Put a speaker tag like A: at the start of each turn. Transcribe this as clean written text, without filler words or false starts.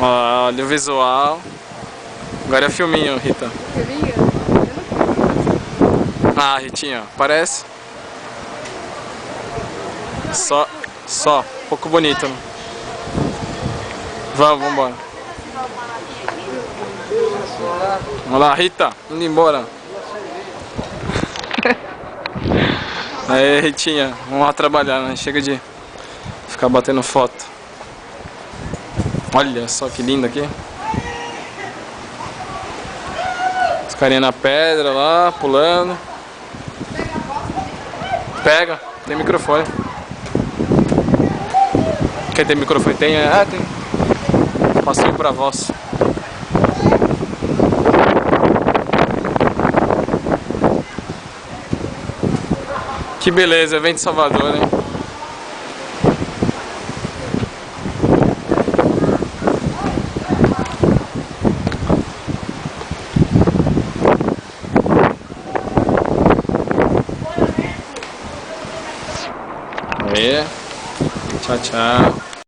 A: Olha o visual. Agora é filminho, Rita. Ah, Ritinha, parece. Só. Pouco bonito, né? Vamos embora. Vamos lá, Rita. Indo embora. Aí, Ritinha. Vamos lá trabalhar, né? Chega de ficar batendo foto. Olha só que lindo aqui. Os carinha na pedra lá, pulando. Pega, tem microfone. Quem tem microfone tem? Ah, tem. Passeio pra voz. Que beleza, vem de Salvador, hein? Aí. Tchau, tchau.